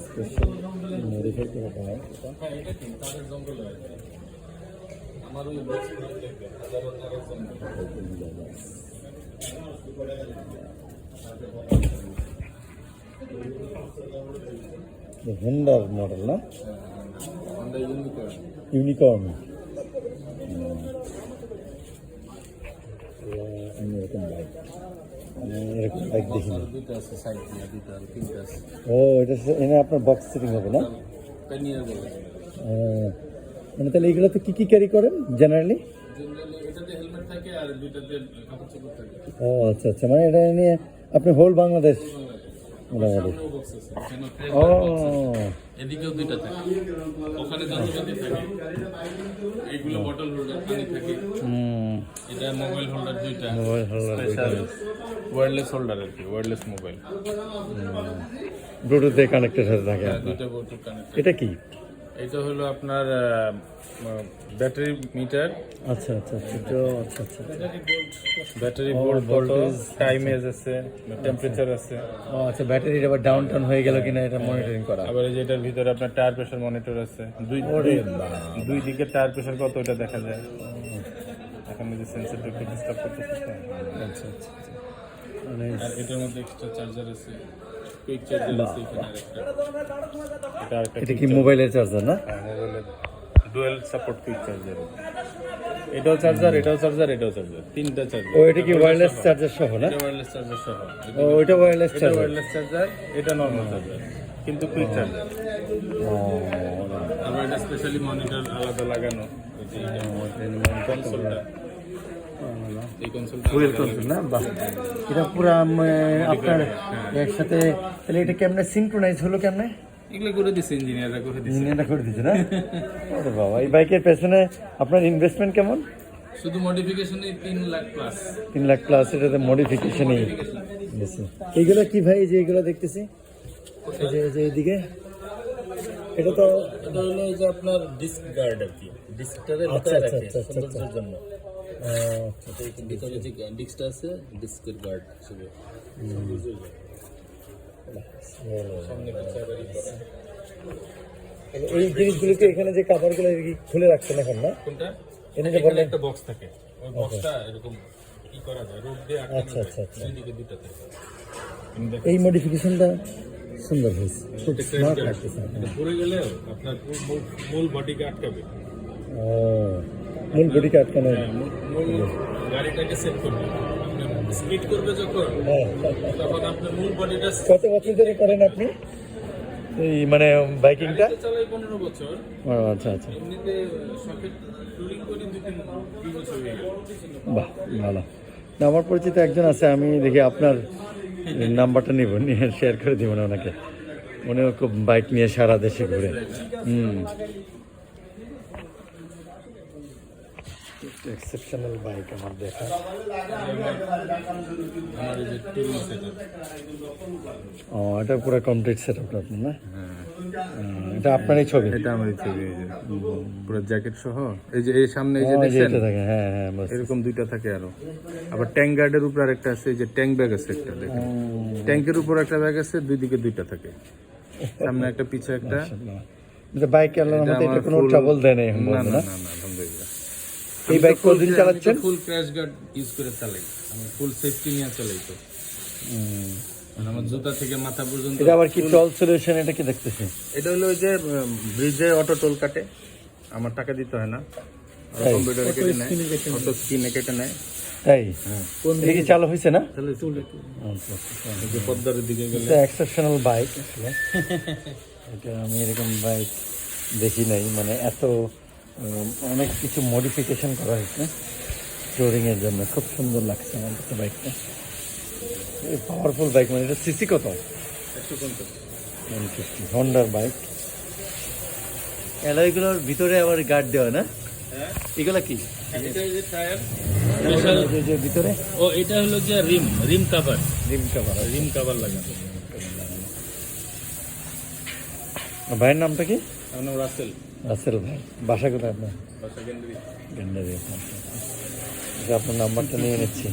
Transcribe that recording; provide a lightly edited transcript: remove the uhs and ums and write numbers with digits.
Special modify করে দেওয়া হ্যাঁ এটা কি তাদের জঙ্গল আছে আমার ওই বক্স দেখবে হাজার হাজার জঙ্গল হোন্ডার মডেল না আমরা ইউনিকর্ন আমি এরকম বাইক এরকম বাইক দেখিনি দুইটা আছে সাইড দিয়ে দুইটা আর তিনটা আছে ও এটা এনে আপনার বক্স সিটিং হবে না পেনিয়ার বলে মানে তাহলে এইগুলোতে কি কি ক্যারি করেন জেনারেলি এটাতে হেলমেট থাকে আর দুইটাতে কাপড় চোপড় থাকে ও আচ্ছা আচ্ছা মানে এটা নিয়ে আপনি হোল বাংলাদেশ মোটামুটি ও এদিকেও দুইটা থাকে ওখানে যন্ত্রপাতি থাকে এইগুলো বটল হোল্ডার পানি থাকে এটা মোবাইল হোল্ডার দুইটা মোবাইল হোল্ডার ওয়্যারলেস হোল্ডার আর কি ওয়্যারলেস মোবাইল ব্লুটুথে কানেক্টেড হয়ে থাকে দুইটা ব্লুটুথ কানেক্ট এটা কি এটা হলো আপনার ব্যাটারি মিটার আচ্ছা আচ্ছা এটা আচ্ছা আচ্ছা ব্যাটারি ভোল্ট ভোল্টেজ টাইমেজ আছে টেম্পারেচার আছে ও আচ্ছা ব্যাটারির আবার ডাউন টাউন হয়ে গেল কিনা এটা মনিটরিং করা আবার এই যে এটার ভিতরে আপনার টায়ার প্রেসার মনিটর আছে দুই দিকে টায়ার প্রেসার কত এটা দেখা যায় এখন এই যে সেন্সরটা একটু ডিস্টার্ব করতেছে আচ্ছা আচ্ছা মানে আর এটার মধ্যে এক্সট্রা চার্জার আছে কুইক চার্জার আছে এখানে আরেকটা এটা কি মোবাইলের চার্জার না মোবাইলের ডুয়াল সাপোর্ট কুইক চার্জার এটাও চার্জার এটাও চার্জার এটাও চার্জার তিনটা চার্জার ও এটা কি ওয়্যারলেস চার্জার সহ না এটা ওয়্যারলেস চার্জার সহ ও ওইটা ওয়্যারলেস এটা চার্জার ওয়্যারলেস চার্জার এটা নরমাল চার্জার কিন্তু কুইক চার্জার আবার এটা স্পেশালি মনিটর আলাদা লাগানো এই যে কনসোলটা এই কনসোলটা ফুয়েল কন্ট্রোল না বাহ এটা পুরো আপনার একসাথে তাহলে এটা কেমনে সিনক্রোনাইজ হলো কেমনে এগুলো করে দিছে ইঞ্জিনিয়াররা করে দিছে ইঞ্জিনিয়ারটা করে দিচ্ছে না আরে বাবা এই বাইকের পেছনে আপনার ইনভেস্টমেন্ট কেমন শুধু মডিফিকেশনে 3 লাখ প্লাস 3 লাখ প্লাস এটাতে মডিফিকেশনই বেশি এইগুলো কি ভাই যে এগুলো দেখতেছি এই যে এইদিকে এটা তো এটা হলো এই যে আপনার ডিস্ক গার্ড আর কি ডিস্কটারে আচ্ছা, লুকায় আচ্ছা, রাখে আচ্ছা, আচ্ছা, সৌন্দর্যের জন্য এটা ভিতরে যে ডিস্কটা আছে ডিস্কের গার্ড হিসেবে সৌন্দর্যের জন্য সামনে পিছে আবার এই জিনিসগুলোকে এখানে যে কাভারগুলো খুলে রাখছেন এখন না কোনটা এনে যে এখানে বললেন একটা বক্স থাকে ওই বক্সটা এরকম কি করা যায় রোড দিয়ে আটকানো আচ্ছা, আচ্ছা, আচ্ছা। যায় দুই দিকে দুটো থাকে এই মডিফিকেশনটা সুন্দর হয়েছে খুব স্মার্ট লাগতেছে এটা পড়ে গেলে আপনার মূল বডিকে আটকাবে ও মূল বডিকে আটকানো মূল গাড়িটাকে সেট করবে আপনি স্পিড করবে যখন হ্যাঁ তখন আপনার মূল বডিটা কত বছর ধরে করেন আপনি এই মানে বাইকিংটা চালাই 15 বছর ও আচ্ছা আচ্ছা এমনিতে সকেট টুরিং করি 2 বছর হয়ে গেল বাহ ভালো না আমার পরিচিত একজন আছে আমি দেখি আপনার নাম্বারটা নিব নিয়ে শেয়ার করে দিব না ওনাকে উনিও খুব বাইক নিয়ে সারা দেশে ঘুরে এক্সেপশনাল বাইক আমার দেখা আমার এই যে টুরিং সেটআপ ও এটা পুরো কমপ্লিট সেট আপ আপনার না এটা আপনারই ছবি এটা আমারই ছবি এই যে পুরো জ্যাকেট সহ এই যে এই সামনে এই যে ও, এই যে দেখছেন এটা থাকে হ্যাঁ হ্যাঁ বাস এরকম দুইটা থাকে আরো আবার ট্যাঙ্ক গার্ডের উপর আরেকটা আছে এই যে ট্যাঙ্ক ব্যাগ আছে একটা দেখেন ট্যাঙ্কের উপর একটা ব্যাগ আছে দুই দিকে দুইটা থাকে সামনে একটা পিছে একটা বাইক আল্লাহর রহমতে এটা কোনো ট্রাবল দেয় না এখন না বলবো না না না আলহামদুলিল্লাহ এই বাইক কতদিন চালাচ্ছেন ফুল ক্র্যাশ গার্ড ইউজ করে চালাই আমি ফুল সেফটি নিয়ে চালাই তো মানে আমার জুতা থেকে মাথা পর্যন্ত এটা আবার কি টল সলিউশন এটা কি দেখতেছি এটা হলো ওই যে ব্রিজে অটো টোল কাটে আমার টাকা দিতে হয় না কম্পিউটারে কেটে নেয় অটো স্ক্রিনে কেটে নেয় তাই এটা কি চালু হয়েছে না তাহলে আচ্ছা আচ্ছা এই যে পদ্মার দিকে গেলে এটা এক্সেপশনাল বাইক আসলে এটা আমি এরকম বাইক দেখি নাই মানে এত অনেক কিছু মডিফিকেশন করা হয়েছে ট্যুরিংয়ের জন্য খুব সুন্দর লাগছে আমার কাছে বাইকটা পাওয়ারফুল বাইক মানে এটা সিসি কত 150 হন্ডার বাইক অ্যালয়গুলোর ভিতরে আবার গার্ড দেওয়া না এগুলা কি এটা যে টায়ার যে ভিতরে ও এটা হলো যে রিম কভার রিম কভার লাগানো ভাইয়ের নামটা কি আমার নাম রাসেল রাসেল ভাই বাসা কোথায় আপনার বাসা গেন্দ্রি গেন্ডারি আপনার নাম্বারটা নিয়ে নিচ্ছি